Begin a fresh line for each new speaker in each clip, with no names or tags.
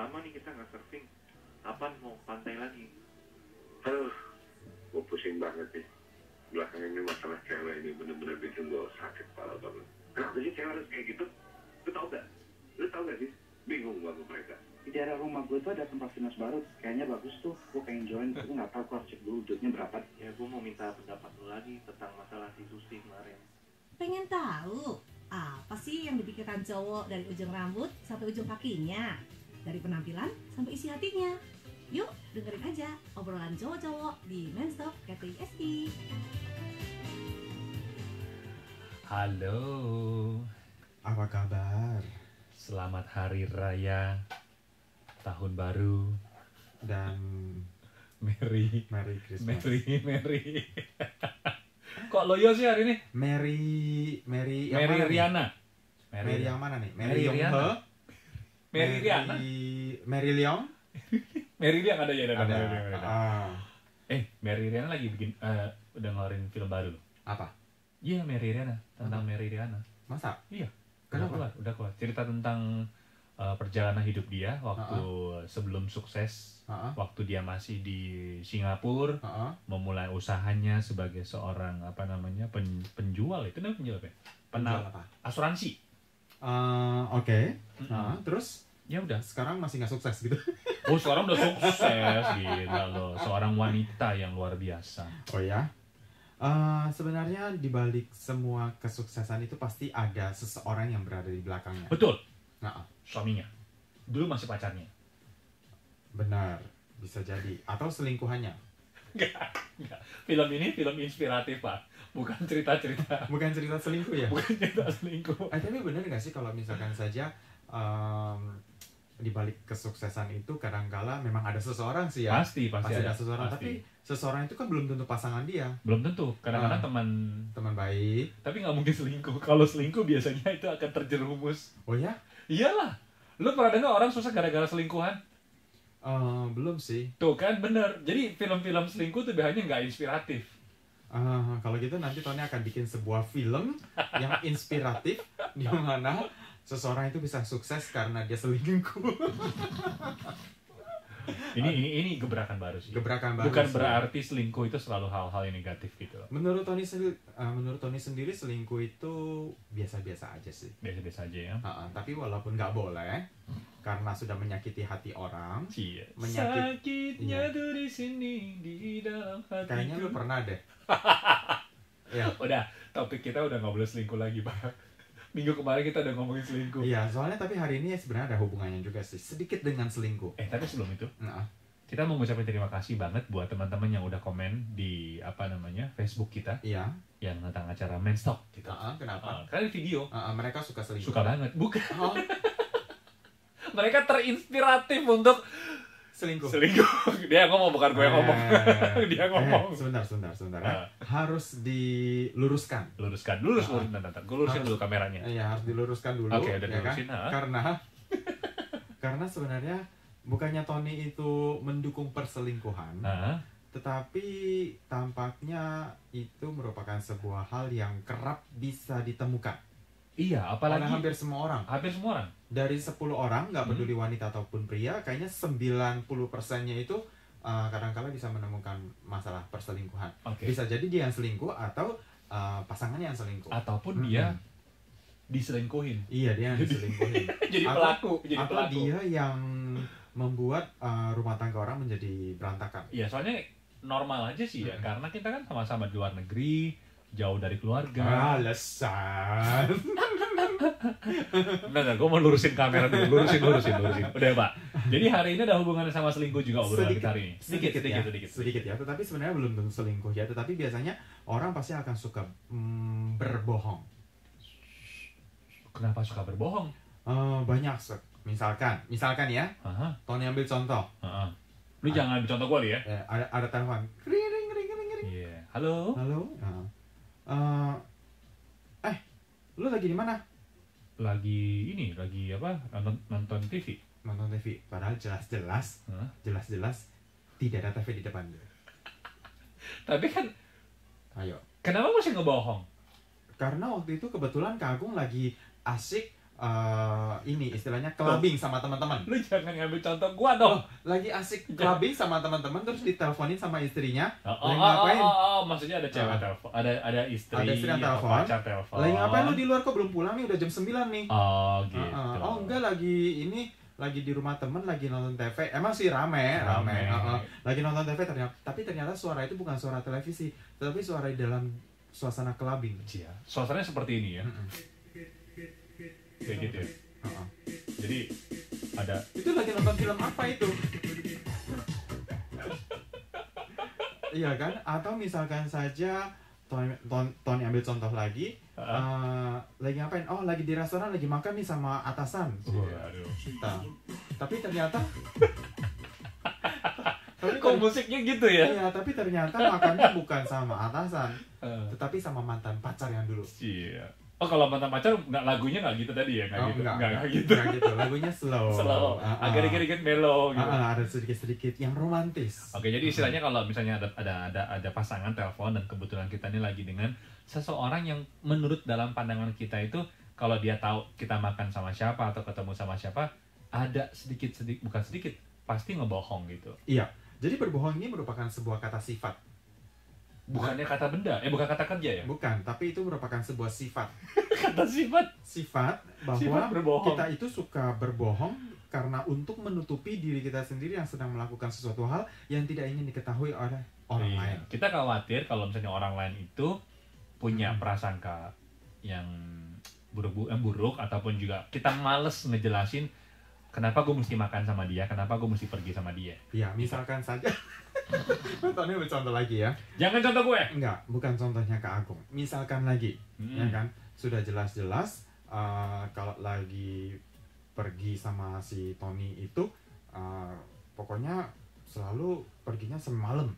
lama nih kita nggak surfing. Kapan mau ke pantai lagi?
Aduh, gue pusing banget nih. Belakangan ini masalah cewek ini bener-bener bikin gue sakit kepala banget. Kenapa sih cewek harus kayak gitu? Lu tau gak sih? Bingung banget mereka.
Di daerah rumah gue tuh ada tempat fitness baru, kayaknya bagus tuh. Gue pengen join, tapi nggak tahu gue harus cek dulu duitnya berapa.
Ya gue mau minta pendapat lu lagi tentang masalah si Susi kemarin.
Pengen tahu apa sih yang dipikirkan cowok dari ujung rambut sampai ujung kakinya, dari penampilan sampai isi hatinya? Yuk dengerin aja obrolan cowok-cowok di Men's Talk KTSI.
Halo,
Apa kabar?
selamat hari raya tahun baru.
Dan
Merry
Merry Christmas.
Merry. Kok loyo sih hari ini?
Merry yang
Merry
mana nih?
Riana.
Merry yang mana nih?
Merry
Yong
Riana.
He?
Merry Riana.
Merry Leong?
Merry Riana ada ya, ada. Merry Riana.
Ah,
Merry Riana lagi bikin udah ngeluarin film baru.
apa?
Iya, Merry Riana, tentang Merry Riana.
Masa?
Iya.
Kenapa?
Udah keluar. Cerita tentang perjalanan hidup dia waktu sebelum sukses, waktu dia masih di Singapura, memulai usahanya sebagai seorang penjual, itu namanya penjual apa ya?
Penjual apa?
Asuransi.
Oke. Terus
Ya udah.
sekarang masih nggak sukses gitu?
Oh, sekarang udah sukses, gila loh. Seorang wanita yang luar biasa.
Oh ya. Sebenarnya di balik semua kesuksesan itu pasti ada seseorang yang berada di belakangnya.
Betul.
Nah,
Suaminya. Dulu masih pacarnya.
benar, bisa jadi. Atau selingkuhannya.
Enggak. Film ini film inspiratif, Pak. Bukan cerita-cerita.
Bukan cerita selingkuh ya?
Bukan cerita selingkuh.
Tapi benar nggak sih kalau misalkan saja di balik kesuksesan itu kadangkala memang ada seseorang sih ya?
Pasti
ada seseorang.
pasti.
Tapi seseorang itu kan belum tentu pasangan dia.
Belum tentu. Kadang-kadang
Teman baik.
tapi nggak mungkin selingkuh. Kalau selingkuh biasanya itu akan terjerumus.
Oh ya?
Iyalah. Lu pernah dengar orang susah gara-gara selingkuhan?
Belum sih.
Tuh kan bener. Jadi film-film selingkuh tuh biasanya nggak inspiratif.
Kalau gitu nanti Tony akan bikin sebuah film yang inspiratif di mana seseorang itu bisa sukses karena dia selingkuh.
Ini gebrakan baru sih.
Gebrakan baru.
Bukan
sih.
berarti selingkuh itu selalu hal-hal yang negatif gitu.
Menurut Tony sendiri selingkuh itu biasa-biasa aja sih.
Biasa-biasa aja ya.
Tapi walaupun nggak boleh, karena sudah menyakiti hati orang.
Iya.
Iya.
Sakitnya tuh di sini di dalam hati.
Kayaknya lu pernah deh. Ya.
Udah, topik kita udah nggak boleh selingkuh lagi, Pak. Minggu kemarin kita udah ngomongin selingkuh.
Iya, soalnya tapi hari ini sebenarnya ada hubungannya juga sih, sedikit dengan selingkuh.
Tapi sebelum itu,
Nah,
kita mau ngucapin terima kasih banget buat teman-teman yang udah komen di Facebook kita
iya.
yang tentang acara Men's Talk gitu.
Kenapa?
Karena di video
Mereka suka selingkuh.
suka banget. Bukan.
Oh,
Mereka terinspiratif untuk
selingkuh.
Dia ngomong, bukan gue yang ngomong. Dia ngomong.
Sebentar. Harus diluruskan.
Luruskan. Gue lurusin dulu kameranya.
Iya, harus diluruskan dulu.
Oke, udah
ya kan?
dilurusin.
Karena sebenarnya bukannya Tony itu mendukung perselingkuhan, tetapi tampaknya itu merupakan sebuah hal yang kerap bisa ditemukan.
Iya, apalagi
oleh hampir semua orang. Dari 10 orang, nggak peduli wanita ataupun pria, kayaknya 90%-nya itu kadang-kala bisa menemukan masalah perselingkuhan. Bisa jadi dia yang selingkuh atau pasangannya yang selingkuh.
Ataupun dia diselingkuhin.
Iya, dia yang diselingkuhin.
Jadi pelaku.
Atau dia yang membuat rumah tangga orang menjadi berantakan.
Iya, soalnya normal aja sih ya, karena kita kan sama-sama di luar negeri, jauh dari keluarga.
Alasan.
Bentar, gue mau lurusin kamera dulu. Lurusin. Udah, Pak. Jadi hari ini ada hubungannya sama selingkuh juga obrolan kita hari ini.
Sedikit ya. Tetapi sebenarnya belum tentu selingkuh ya. Tetapi biasanya orang pasti akan suka berbohong.
Kenapa suka berbohong?
Banyak. Misalkan ya. Tony ambil contoh.
Lu jangan ambil contoh gue ya.
Ada telepon. Ring.
Iya. Halo.
Lu lagi di mana?
Lagi apa? Nonton TV.
Padahal jelas-jelas tidak ada TV di depan.
Tapi kan,
ayo.
Kenapa masih ngebohong?
Karena waktu itu kebetulan Kak Agung lagi asik ini istilahnya clubbing sama teman-teman.
Lu jangan ngambil contoh gua dong.
Lagi asik clubbing sama teman-teman terus diteleponin sama istrinya.
Lagi
ngapain?
Maksudnya ada cewek telepon, ada istri
yang
atau
telepon.
pacar telepon.
Lagi ngapain lu di luar, kok belum pulang nih, udah jam 9 nih.
Oh gitu.
Oh enggak, lagi di rumah temen lagi nonton TV. Emang sih rame. Lagi nonton TV ternyata suara itu bukan suara televisi, tapi suara di dalam suasana clubbing.
Iya. Suasananya seperti ini ya. Kayak gitu ya. Jadi ada
itu lagi nonton film apa itu? Iya kan? Atau misalkan saja Tony ambil contoh lagi, lagi ngapain? Oh, lagi di restoran, lagi makan nih sama atasan. Tapi ternyata
kok musiknya gitu ya?
Iya, tapi ternyata makannya bukan sama atasan, tetapi sama mantan pacar yang dulu.
Iya. Oh, kalau mantan pacar lagunya nggak gitu tadi ya? Nggak gitu.
Lagunya slow.
Agak dikit-dikit mellow gitu.
Ada sedikit-sedikit yang romantis.
Oke, jadi istilahnya kalau misalnya ada pasangan telepon dan kebetulan kita ini lagi dengan seseorang yang menurut dalam pandangan kita itu, kalau dia tahu kita makan sama siapa atau ketemu sama siapa, ada sedikit bukan sedikit, pasti ngebohong gitu.
Iya. Jadi berbohong ini merupakan sebuah kata sifat.
Bukannya kata benda, bukan kata kerja ya?
Bukan, tapi itu merupakan sebuah sifat.
Kata sifat?
Sifat bahwa kita itu suka berbohong karena untuk menutupi diri kita sendiri yang sedang melakukan sesuatu hal yang tidak ingin diketahui oleh orang lain.
Kita khawatir kalau misalnya orang lain itu punya prasangka yang buruk ataupun juga kita males ngejelasin kenapa gue mesti makan sama dia, kenapa gue mesti pergi sama dia.
Ya, misalkan saja. Tony ambil contoh lagi ya.
Jangan contoh gue.
Enggak, bukan contohnya Kak Agung. Misalkan lagi, ya kan, sudah jelas-jelas kalau lagi pergi sama si Tony itu, pokoknya selalu perginya semalam.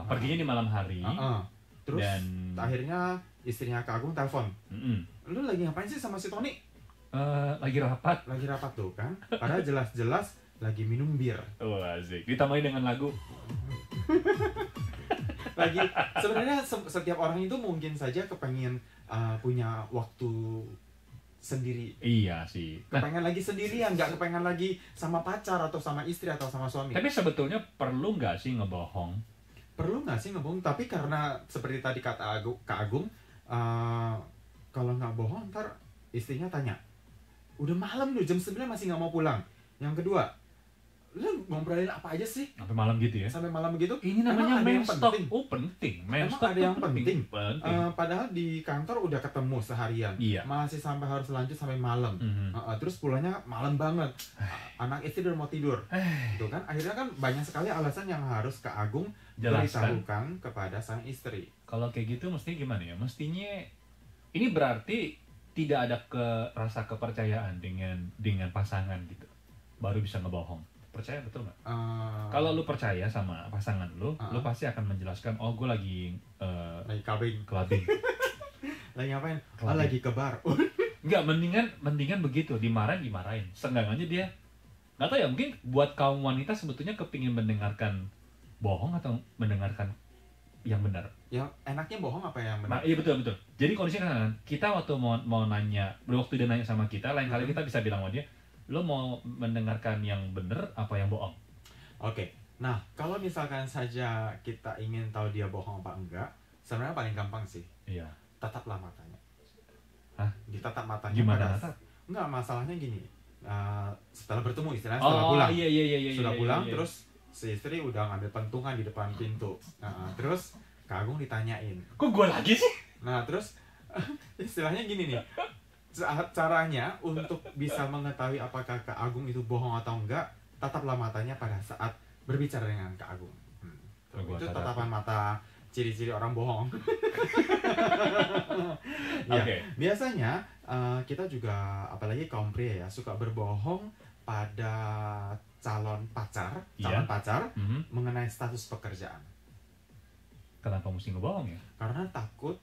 Perginya di malam hari.
Terus akhirnya istrinya Kak Agung telepon. Lu lagi ngapain sih sama si Tony?
Lagi rapat
tuh kan. Padahal jelas-jelas lagi minum bir.
Oh, asik. Ditambahin dengan lagu.
Lagi sebenarnya setiap orang itu mungkin saja kepengen punya waktu sendiri.
Iya sih.
Kepengen lagi sendirian, nggak kepengen lagi sama pacar atau sama istri atau sama suami.
Tapi sebetulnya perlu nggak sih ngebohong?
Perlu nggak sih ngebohong? Tapi karena seperti tadi kata Kak Agung, kalau nggak bohong ntar istrinya tanya, udah malam loh, jam 9 masih nggak mau pulang. Yang kedua, lu ngobrolin apa aja sih?
Sampai malam gitu ya?
Sampai malam begitu?
Ini namanya main stock.
Penting?
Oh, penting.
Emang ada yang penting? Padahal di kantor udah ketemu seharian.
Iya.
Masih sampai harus lanjut sampai malam. Terus pulangnya malam banget. Anak istri udah mau tidur. Gitu kan? Akhirnya kan banyak sekali alasan yang harus Kak Agung beritahukan kepada sang istri.
Kalau kayak gitu mestinya gimana ya? Mestinya ini berarti tidak ada rasa kepercayaan dengan pasangan gitu. Baru bisa ngebohong. Percaya betul nggak? Kalau lu percaya sama pasangan lu pasti akan menjelaskan, oh gue lagi
clubbing. Lagi ngapain? Lagi ke bar.
Enggak, mendingan begitu, dimarahin. Seenggaknya dia nggak tahu ya, mungkin buat kaum wanita sebetulnya kepingin mendengarkan bohong atau mendengarkan yang benar.
Ya enaknya bohong apa yang benar?
Nah, iya betul. Jadi kondisinya kan kita waktu mau nanya, waktu dia nanya sama kita, lain kali kita bisa bilang sama dia, lo mau mendengarkan yang benar apa yang bohong?
Oke. Nah, kalau misalkan saja kita ingin tahu dia bohong apa enggak, sebenarnya paling gampang sih.
Iya.
Tataplah matanya.
Hah?
Ditatap matanya.
Gimana tatap?
Enggak, masalahnya gini. Setelah bertemu istilahnya setelah pulang.
Iya.
Sudah pulang terus si istri udah ngambil pentungan di depan pintu. Terus Kak Agung ditanyain.
Kok gue lagi sih?
Nah, terus istilahnya gini nih. Caranya untuk bisa mengetahui apakah Kak Agung itu bohong atau enggak, tataplah matanya pada saat berbicara dengan Kak Agung. Itu tatapan mata ciri-ciri orang bohong. Ya, biasanya kita juga, apalagi kaum pria ya, suka berbohong pada calon pacar mengenai status pekerjaan.
Kenapa mesti ngebohong ya?
Karena takut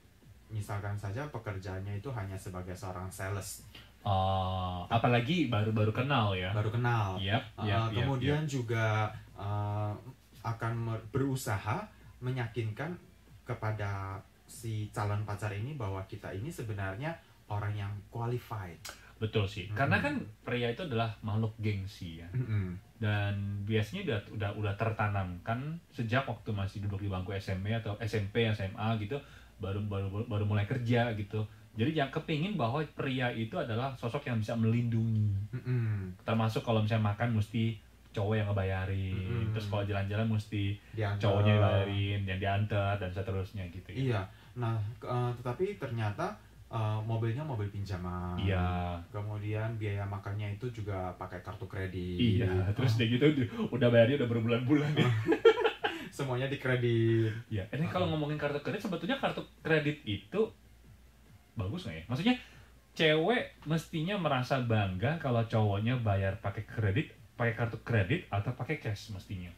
misalkan saja pekerjaannya itu hanya sebagai seorang sales.
Apalagi baru kenal ya.
Baru kenal. Kemudian
yep.
juga akan berusaha meyakinkan kepada si calon pacar ini bahwa kita ini sebenarnya orang yang qualified.
Betul sih, karena kan pria itu adalah makhluk gengsi ya, dan biasanya udah tertanamkan sejak waktu masih duduk di bangku SMP atau SMP, SMA gitu, baru mulai kerja gitu. Jadi yang kepingin bahwa pria itu adalah sosok yang bisa melindungi, termasuk kalau misalnya makan mesti cowok yang ngebayarin, terus kalau jalan-jalan mesti cowoknya bayarin, yang diantar dan seterusnya gitu ya.
Iya, nah tetapi ternyata mobilnya mobil pinjaman.
Iya.
Kemudian biaya makannya itu juga pakai kartu kredit.
Iya, terus dia gitu udah bayarnya udah berbulan-bulan ya.
Semuanya di kredit.
Iya, ini kalau ngomongin kartu kredit, sebetulnya kartu kredit itu bagus nggak ya? Maksudnya cewek mestinya merasa bangga kalau cowoknya bayar pakai kartu kredit atau pakai cash mestinya.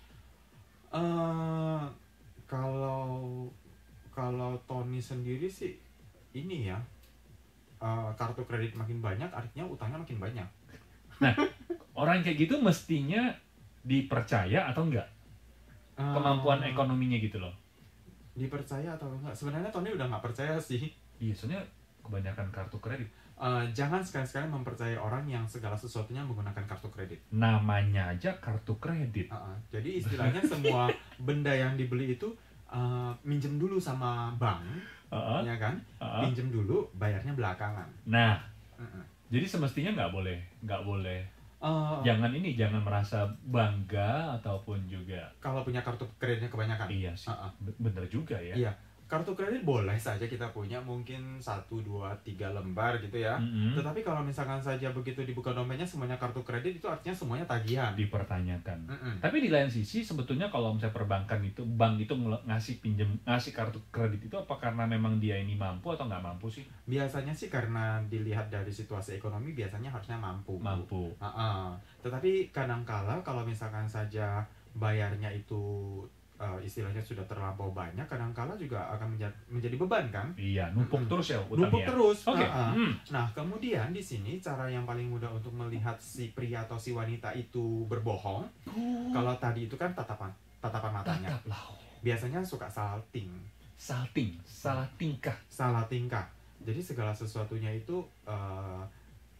Kalau Tony sendiri sih ini ya, kartu kredit makin banyak artinya utangnya makin banyak.
Nah, orang kayak gitu mestinya dipercaya atau enggak? Kemampuan ekonominya gitu loh.
Dipercaya atau enggak? Sebenarnya Tony udah nggak percaya sih.
Iya, soalnya kebanyakan kartu kredit.
Jangan sekali-sekali mempercayai orang yang segala sesuatunya menggunakan kartu kredit.
Namanya aja kartu kredit.
Jadi istilahnya semua benda yang dibeli itu minjem dulu sama bank, ya kan? Pinjem dulu, bayarnya belakangan.
Nah, jadi semestinya nggak boleh. Jangan merasa bangga ataupun juga.
Kalau punya kartu kreditnya kebanyakan.
Iya sih, bener juga ya.
Iya. Kartu kredit boleh saja kita punya mungkin 1, 2, 3 lembar gitu ya. Tetapi kalau misalkan saja begitu dibuka dompetnya semuanya kartu kredit, itu artinya semuanya tagihan.
Dipertanyakan. Tapi di lain sisi sebetulnya kalau misalnya perbankan itu, bank itu ngasih kartu kredit itu apa karena memang dia ini mampu atau nggak mampu sih?
Biasanya sih karena dilihat dari situasi ekonomi biasanya harusnya mampu. Tetapi kadangkala kalau misalkan saja bayarnya itu istilahnya sudah terlampau banyak, kadangkala juga akan menjadi beban kan?
Iya, numpuk terus ya utangnya.
Numpuk terus.
Oke.
Nah, kemudian di sini cara yang paling mudah untuk melihat si pria atau si wanita itu berbohong, kalau tadi itu kan tatapan matanya. Biasanya suka salah tingkah. Jadi segala sesuatunya itu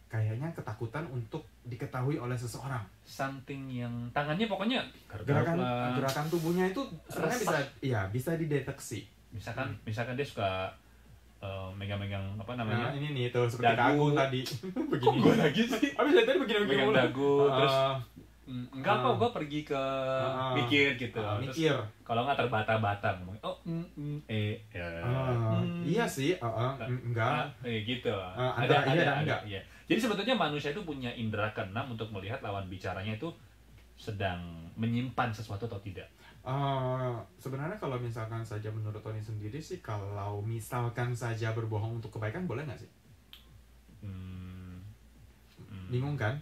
kayaknya ketakutan untuk diketahui oleh seseorang.
Something yang tangannya pokoknya
gerakan tubuhnya itu sebenarnya bisa dideteksi.
Misalkan dia suka megang-megang apa namanya?
Ini nih tuh seperti dagu tadi. Begini.
Gue lagi sih.
Habis tadi begini
megang dagu terus enggak kok, gue pergi ke mikir gitu.
Mikir.
Kalau nggak terbata-bata ngomong,
iya sih, enggak.
Gitu.
Ada enggak.
Iya. Jadi sebetulnya manusia itu punya indera keenam untuk melihat lawan bicaranya itu sedang menyimpan sesuatu atau tidak.
Sebenarnya kalau misalkan saja menurut Tony sendiri sih, kalau misalkan saja berbohong untuk kebaikan boleh nggak sih? Bingung kan?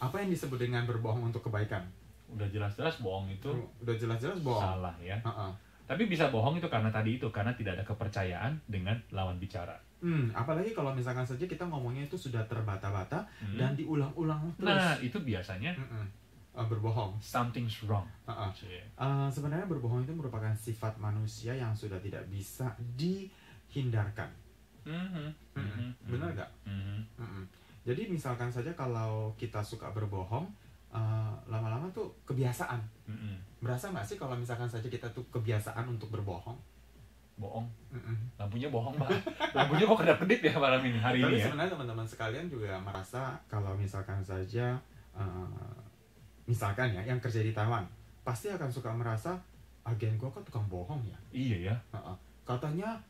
Apa yang disebut dengan berbohong untuk kebaikan?
Udah jelas-jelas bohong itu.
Udah jelas-jelas bohong.
Salah ya. Tapi bisa bohong itu karena tidak ada kepercayaan dengan lawan bicara.
Apalagi kalau misalkan saja kita ngomongnya itu sudah terbata-bata dan diulang-ulang terus.
Nah, itu biasanya
berbohong.
Something's wrong.
Sebenarnya berbohong itu merupakan sifat manusia yang sudah tidak bisa dihindarkan. Benar nggak? Jadi misalkan saja kalau kita suka berbohong, lama-lama tuh kebiasaan. Berasa nggak sih kalau misalkan saja kita tuh kebiasaan untuk berbohong?
Bohong. Lampunya bohong banget. Lampunya kok kedap-kedip ya malam ini, hari ini ya.
Tapi sebenarnya teman-teman sekalian juga merasa kalau misalkan saja misalkan ya yang kerja di Taiwan pasti akan suka merasa agen gua kok tukang bohong ya.
Iya ya.
Katanya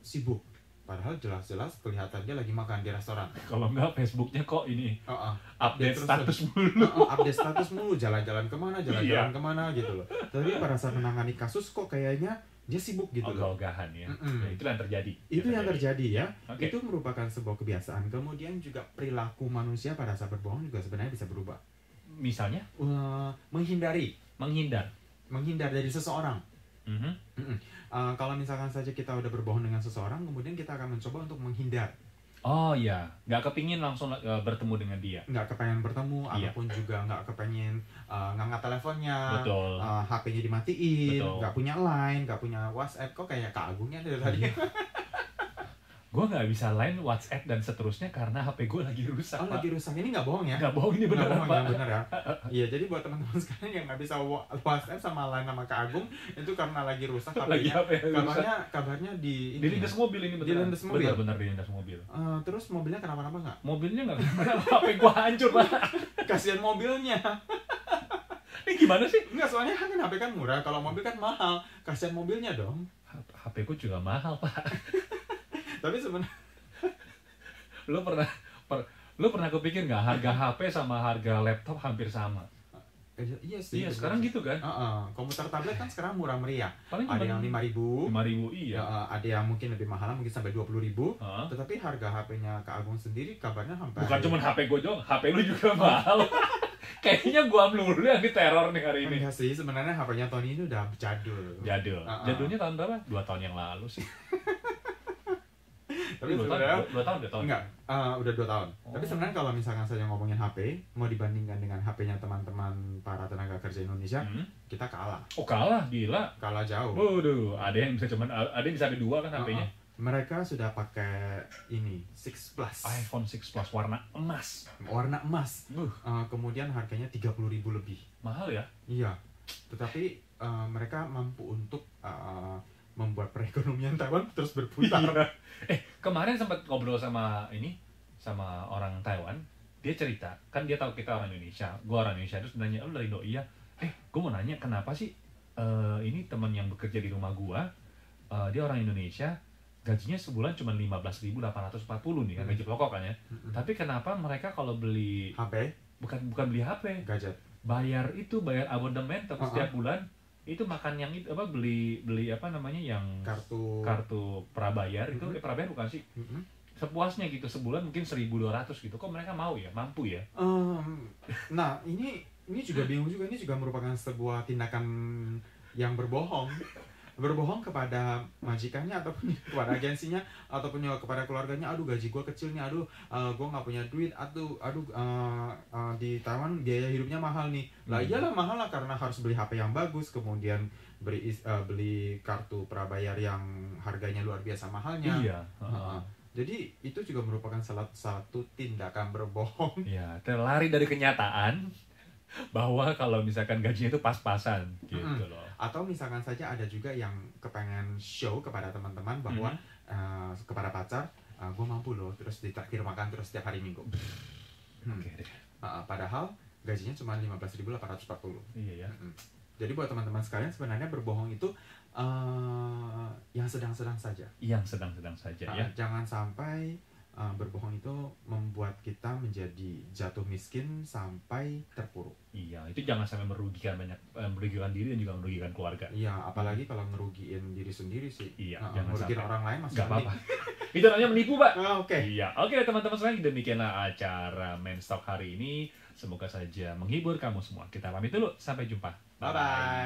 sibuk. Padahal jelas-jelas kelihatan dia lagi makan di restoran.
Kalau enggak Facebooknya kok ini update status mulu.
Update status mulu, jalan-jalan kemana gitu loh. Tapi pada saat menangani kasus kok kayaknya dia sibuk gitu loh.
Ogah-ogahan ya. Ya. Itu yang terjadi.
Itu yang terjadi ya. Okay. Itu merupakan sebuah kebiasaan. Kemudian juga perilaku manusia pada saat berbohong juga sebenarnya bisa berubah.
Misalnya?
Menghindar dari seseorang. Kalau misalkan saja kita udah berbohong dengan seseorang, kemudian kita akan mencoba untuk menghindar.
Oh iya, nggak kepingin langsung bertemu dengan dia.
Nggak kepengen bertemu, ataupun juga nggak kepengen ngangkat teleponnya.
Betul.
HP-nya dimatiin, nggak punya Line, nggak punya WhatsApp. Kok kayak Kak Agungnya dari tadi.
gue nggak bisa line, WhatsApp dan seterusnya karena HP gue lagi rusak.
Oh, lagi rusak. Ini nggak bohong ya?
Nggak bohong, ini beneran, Pak.
Bener ya. Iya, jadi buat teman-teman sekalian yang nggak bisa WhatsApp sama line sama Kak Agung itu karena lagi rusak HP-nya. Kabarnya di
lindas mobil ini beneran.
Di lindas mobil.
Bener di lindas mobil.
Terus mobilnya kenapa-napa nggak?
Mobilnya nggak kenapa-napa. HP gue hancur, Pak.
Kasihan mobilnya.
Ini gimana sih?
Enggak, soalnya kan HP kan murah, kalau mobil kan mahal. Kasihan mobilnya dong.
HP gue juga mahal, Pak.
Tapi sebenarnya
lu pernah kepikir nggak harga HP sama harga laptop hampir sama?
Iya sih.
Iya, sekarang gitu kan?
Komputer tablet kan sekarang murah meriah.
Paling
ada yang 5.000.
5.000, iya.
Ada yang mungkin lebih mahal, mungkin sampai 20.000. Tetapi harga HP-nya Kak Agung sendiri kabarnya hampir.
Bukan cuma HP gue doang, HP lu juga mahal. Kayaknya gua melulu yang diteror nih hari ini.
Enggak sih, sebenarnya HP-nya Tony ini udah jadul.
Jadulnya tahun berapa? 2 tahun yang lalu sih.
Tapi sebenarnya
2 tahun.
Enggak, udah 2 tahun. Tapi sebenarnya kalau misalkan saja ngomongin HP, mau dibandingkan dengan HP-nya teman-teman para tenaga kerja Indonesia, kita kalah.
Oh, kalah, gila.
Kalah jauh.
Waduh, ada yang bisa ada 2 kan HP-nya.
Mereka sudah pakai ini 6 Plus.
iPhone 6 Plus warna emas. Kemudian harganya 30.000 lebih.
Iya.
Mahal ya?
Tetapi mereka mampu untuk membuat perekonomian Taiwan terus berputar.
Kemarin sempat ngobrol sama orang Taiwan. Dia cerita, kan dia tahu kita orang Indonesia. Gua orang Indonesia, terus nanya, "Lu dari Doi ya?" Gua mau nanya kenapa sih ini teman yang bekerja di rumah gua, dia orang Indonesia, gajinya sebulan cuma 15.840 nih, gaji pokok kan ya. Tapi kenapa mereka kalau beli
HP,
bukan beli HP,
gadget,
bayar abonemen setiap bulan, itu makan yang itu beli apa namanya yang kartu prabayar itu prabayar bukan sih? Sepuasnya gitu, sebulan mungkin 1.200 gitu. Kok mereka mau ya, mampu ya?
Nah, ini juga bingung juga, ini juga merupakan sebuah tindakan yang berbohong kepada majikannya ataupun kepada agensinya ataupun kepada keluarganya. Aduh, gaji gue kecil nih, gue nggak punya duit, di Taiwan biaya hidupnya mahal nih. Lah iyalah mahal lah, karena harus beli HP yang bagus, kemudian beli kartu prabayar yang harganya luar biasa mahalnya.
Iya.
Jadi itu juga merupakan salah satu tindakan berbohong.
Iya, terlari dari kenyataan bahwa kalau misalkan gajinya itu pas-pasan gitu loh.
Atau misalkan saja ada juga yang kepengen show kepada teman-teman bahwa kepada pacar, gue mampu loh, terus ditraktir makan terus setiap hari Minggu. Padahal gajinya cuma 15.840.
Iya ya.
Jadi buat teman-teman sekalian, sebenarnya berbohong itu yang sedang-sedang saja.
Yang sedang-sedang saja ya.
Jangan sampai berbohong itu membuat kita menjadi jatuh miskin sampai terpuruk.
Iya, itu jangan sampai merugikan diri dan juga merugikan keluarga.
Iya, apalagi kalau ngerugiin diri sendiri sih.
Iya,
jangan merugikan orang lain masih
nggak apa-apa. Itu namanya menipu, Pak.
Oke.
Iya, oke teman-teman sekalian, demikianlah acara Men's Talk hari ini. Semoga saja menghibur kamu semua. Kita pamit dulu, sampai jumpa.
Bye-bye.